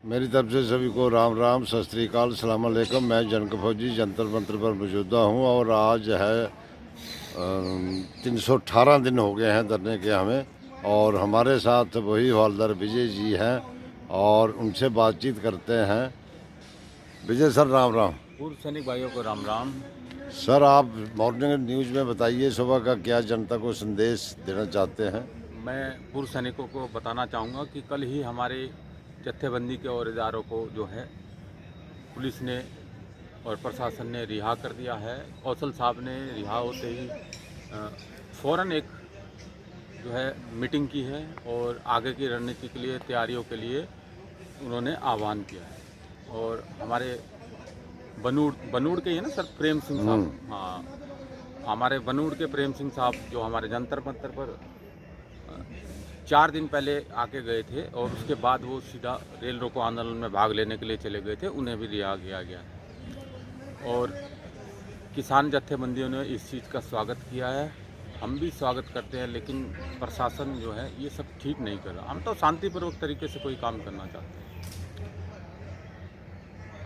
मेरी तरफ से सभी को राम राम, सत श्री अकाल, सलाम अलैकुम। मैं जनक फौजी जंतर मंत्र पर मौजूदा हूँ और आज है 318 दिन हो गए हैं धरने के हमें। और हमारे साथ वही हवलदार विजय जी हैं और उनसे बातचीत करते हैं। विजय सर, राम राम। पूर्व सैनिक भाइयों को राम राम। सर, आप मॉर्निंग न्यूज़ में बताइए सुबह का क्या जनता को संदेश देना चाहते हैं। मैं पूर्व सैनिकों को बताना चाहूँगा कि कल ही हमारे जत्थेबंदी के औरदारों को जो है पुलिस ने और प्रशासन ने रिहा कर दिया है। कौशल साहब ने रिहा होते ही फ़ौरन एक जो है मीटिंग की है और आगे की रणनीति के लिए, तैयारियों के लिए उन्होंने आह्वान किया है। और हमारे बनूड़ के ही है ना सर, प्रेम सिंह साहब, हाँ, हमारे बनूड़ के प्रेम सिंह साहब जो हमारे जंतर मंतर पर 4 दिन पहले आके गए थे और उसके बाद वो सीधा रेल रोको आंदोलन में भाग लेने के लिए चले गए थे, उन्हें भी रिहा किया गया है। और किसान जत्थेबंदियों ने इस चीज़ का स्वागत किया है, हम भी स्वागत करते हैं। लेकिन प्रशासन जो है ये सब ठीक नहीं कर रहा। हम तो शांतिपूर्वक तरीके से कोई काम करना चाहते हैं।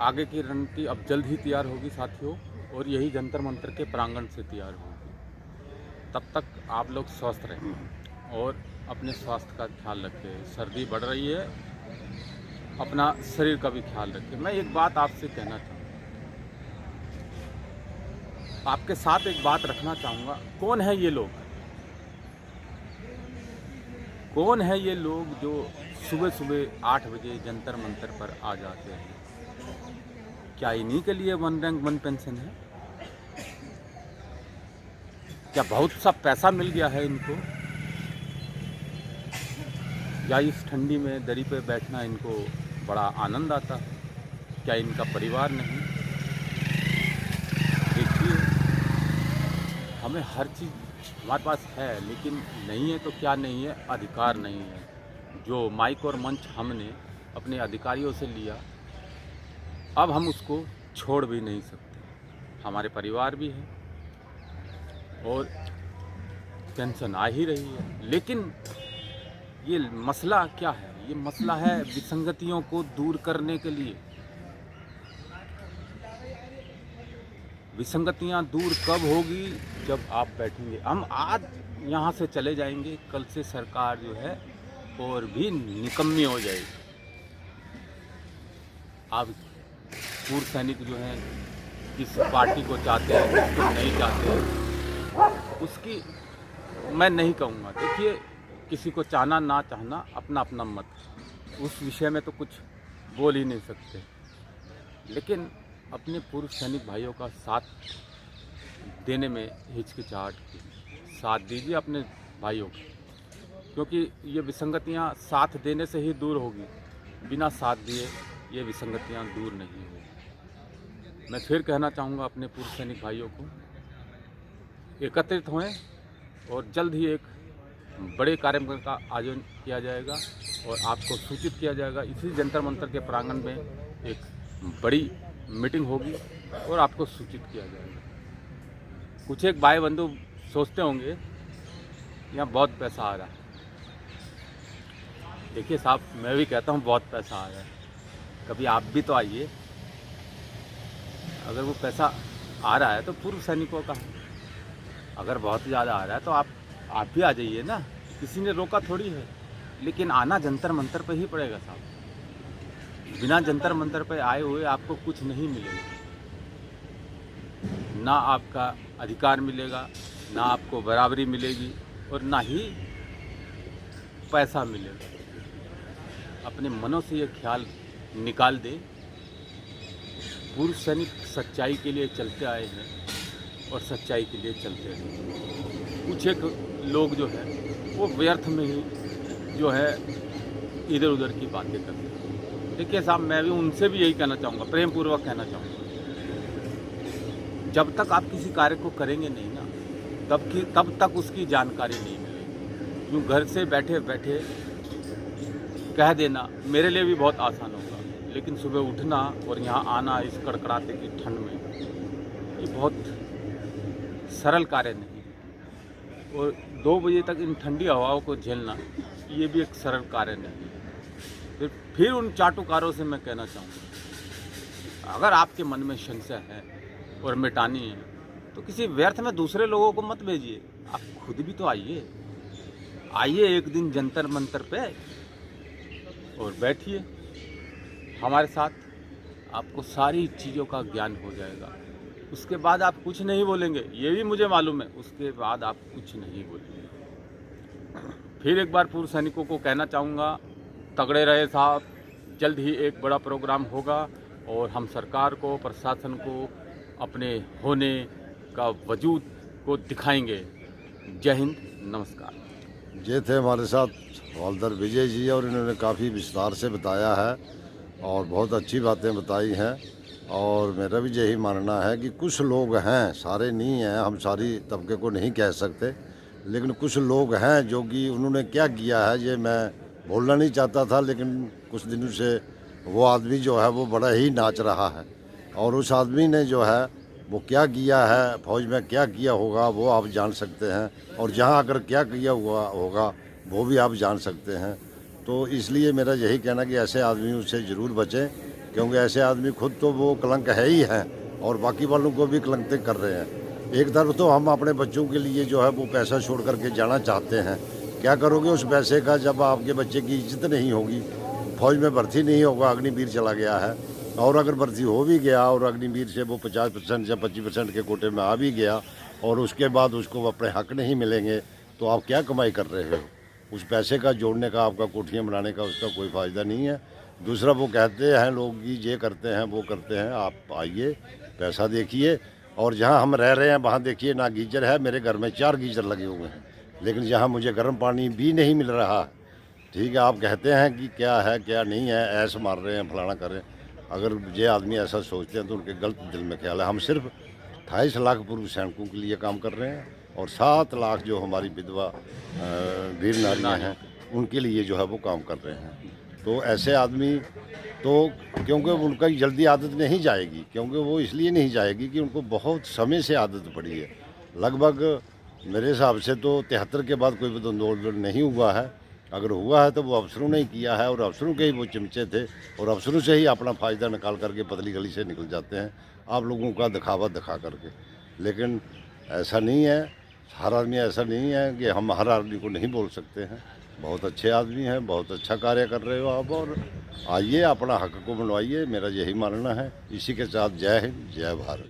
आगे की रणनीति अब जल्द ही तैयार होगी साथियों, और यही जंतर मंतर के प्रांगण से तैयार होगी। तब तक आप लोग स्वस्थ रहें और अपने स्वास्थ्य का ख्याल रखें। सर्दी बढ़ रही है, अपना शरीर का भी ख्याल रखें। मैं एक बात आपसे कहना चाहूँगा, आपके साथ एक बात रखना चाहूँगा। कौन है ये लोग? कौन है ये लोग जो सुबह सुबह 8 बजे जंतर मंतर पर आ जाते हैं? क्या इन्हीं के लिए 1 रैंक 1 पेंशन है? क्या बहुत सा पैसा मिल गया है इनको? या इस ठंडी में दरी पे बैठना इनको बड़ा आनंद आता है? क्या इनका परिवार नहीं? देखिए, हमें हर चीज़ हमारे पास है, लेकिन नहीं है तो क्या नहीं है? अधिकार नहीं है। जो माइक और मंच हमने अपने अधिकारियों से लिया, अब हम उसको छोड़ भी नहीं सकते। हमारे परिवार भी है और पेंशन आ ही रही है। लेकिन ये मसला क्या है? ये मसला है विसंगतियों को दूर करने के लिए। विसंगतियां दूर कब होगी? जब आप बैठेंगे। हम आज यहाँ से चले जाएंगे, कल से सरकार जो है और भी निकम्मी हो जाएगी। आप पूर्व सैनिक जो हैं किस पार्टी को चाहते हैं, किसको नहीं चाहते, उसकी मैं नहीं कहूँगा। देखिए, किसी को चाहना ना चाहना अपना अपना मत, उस विषय में तो कुछ बोल ही नहीं सकते। लेकिन अपने पूर्व सैनिक भाइयों का साथ देने में हिचकिचाहट की, साथ दीजिए अपने भाइयों का, क्योंकि ये विसंगतियां साथ देने से ही दूर होगी। बिना साथ दिए ये विसंगतियां दूर नहीं होगी। मैं फिर कहना चाहूँगा अपने पूर्व सैनिक भाइयों को, एकत्रित होएं और जल्द ही एक बड़े कार्यक्रम का आयोजन किया जाएगा और आपको सूचित किया जाएगा। इसी जंतर मंतर के प्रांगण में एक बड़ी मीटिंग होगी और आपको सूचित किया जाएगा। कुछ एक भाई बंधु सोचते होंगे यहाँ बहुत पैसा आ रहा है। देखिए साहब, मैं भी कहता हूँ बहुत पैसा आ रहा है, कभी आप भी तो आइए। अगर वो पैसा आ रहा है तो पूर्व सैनिकों का, अगर बहुत ज़्यादा आ रहा है तो आप भी आ जाइए ना, किसी ने रोका थोड़ी है। लेकिन आना जंतर मंतर पे ही पड़ेगा साहब। बिना जंतर मंतर पे आए हुए आपको कुछ नहीं मिलेगा। ना आपका अधिकार मिलेगा, ना आपको बराबरी मिलेगी और ना ही पैसा मिलेगा। अपने मनों से ये ख्याल निकाल दे। पूर्व सैनिक सच्चाई के लिए चलते आए हैं और सच्चाई के लिए चलते रहेंगे। कुछ एक लोग जो है वो व्यर्थ में ही जो है इधर उधर की बातें करते हैं। देखिए साहब, मैं भी उनसे भी यही कहना चाहूँगा, प्रेम पूर्वक कहना चाहूँगा, जब तक आप किसी कार्य को करेंगे नहीं ना, तब तक उसकी जानकारी नहीं मिलेगी। यूँ घर से बैठे बैठे कह देना मेरे लिए भी बहुत आसान होगा, लेकिन सुबह उठना और यहाँ आना इस कड़कड़ाते की ठंड में, ये बहुत सरल कार्य नहीं। और 2 बजे तक इन ठंडी हवाओं को झेलना, ये भी एक सरल कार्य नहीं है। फिर उन चाटुकारों से मैं कहना चाहूँगा, अगर आपके मन में संशय है और मिटानी है तो किसी व्यर्थ में दूसरे लोगों को मत भेजिए, आप खुद भी तो आइए एक दिन जंतर मंतर पे और बैठिए हमारे साथ, आपको सारी चीज़ों का ज्ञान हो जाएगा। उसके बाद आप कुछ नहीं बोलेंगे, ये भी मुझे मालूम है, उसके बाद आप कुछ नहीं बोलेंगे। फिर एक बार पूर्व सैनिकों को कहना चाहूँगा, तगड़े रहे साहब, जल्द ही एक बड़ा प्रोग्राम होगा और हम सरकार को, प्रशासन को अपने होने का वजूद को दिखाएंगे। जय हिंद, नमस्कार। ये थे हमारे साथ हवलदार विजय जी और इन्होंने काफ़ी विस्तार से बताया है और बहुत अच्छी बातें बताई हैं। और मेरा भी यही मानना है कि कुछ लोग हैं, सारे नहीं हैं, हम सारी तबके को नहीं कह सकते, लेकिन कुछ लोग हैं जो कि उन्होंने क्या किया है ये मैं बोलना नहीं चाहता था, लेकिन कुछ दिनों से वो आदमी जो है वो बड़ा ही नाच रहा है। और उस आदमी ने जो है वो क्या किया है, फौज में क्या किया होगा वो आप जान सकते हैं, और जहाँ अगर क्या किया हुआ होगा वो भी आप जान सकते हैं। तो इसलिए मेरा यही कहना कि ऐसे आदमियों से ज़रूर बचें, क्योंकि ऐसे आदमी खुद तो वो कलंक है ही हैं और बाकी वालों को भी कलंकित कर रहे हैं। एक तरफ तो हम अपने बच्चों के लिए जो है वो पैसा छोड़ करके जाना चाहते हैं, क्या करोगे उस पैसे का जब आपके बच्चे की इज्जत नहीं होगी, फौज में भर्ती नहीं होगा, अग्निवीर चला गया है, और अगर भर्ती हो भी गया और अग्निवीर से वो 50% या 25% के कोटे में आ भी गया और उसके बाद उसको अपने हक नहीं मिलेंगे, तो आप क्या कमाई कर रहे हो? उस पैसे का जोड़ने का, आपका कोठियाँ बनाने का उसका कोई फ़ायदा नहीं है। दूसरा वो कहते हैं लोग कि ये करते हैं वो करते हैं, आप आइए पैसा देखिए, और जहाँ हम रह रहे हैं वहाँ देखिए ना गीजर है, मेरे घर में 4 गीजर लगे हुए हैं, लेकिन जहाँ मुझे गर्म पानी भी नहीं मिल रहा है। ठीक है, आप कहते हैं कि क्या है क्या नहीं है, ऐसे मार रहे हैं, फलाना कर रहे हैं। अगर ये आदमी ऐसा सोचते हैं तो उनके गलत दिल में ख्याल है। हम सिर्फ 28 लाख पूर्व सैनिकों के लिए काम कर रहे हैं और 7 लाख जो हमारी विधवा वीर नारियाँ हैं उनके लिए जो है वो काम कर रहे हैं। तो ऐसे आदमी तो क्योंकि उनका जल्दी आदत नहीं जाएगी, क्योंकि वो इसलिए नहीं जाएगी कि उनको बहुत समय से आदत पड़ी है। लगभग मेरे हिसाब से तो 73 के बाद कोई आंदोलन नहीं हुआ है, अगर हुआ है तो वो अफसरों ने ही किया है और अफसरों के ही वो चमचे थे और अफसरों से ही अपना फ़ायदा निकाल करके पतली गली से निकल जाते हैं आप लोगों का दिखावा दिखा करके। लेकिन ऐसा नहीं है, हर आदमी ऐसा नहीं है कि हम हर आदमी को नहीं बोल सकते हैं। बहुत अच्छे आदमी हैं, बहुत अच्छा कार्य कर रहे हो आप, और आइए अपना हक को मनवाइए, मेरा यही मानना है। इसी के साथ जय हिंद, जय भारत।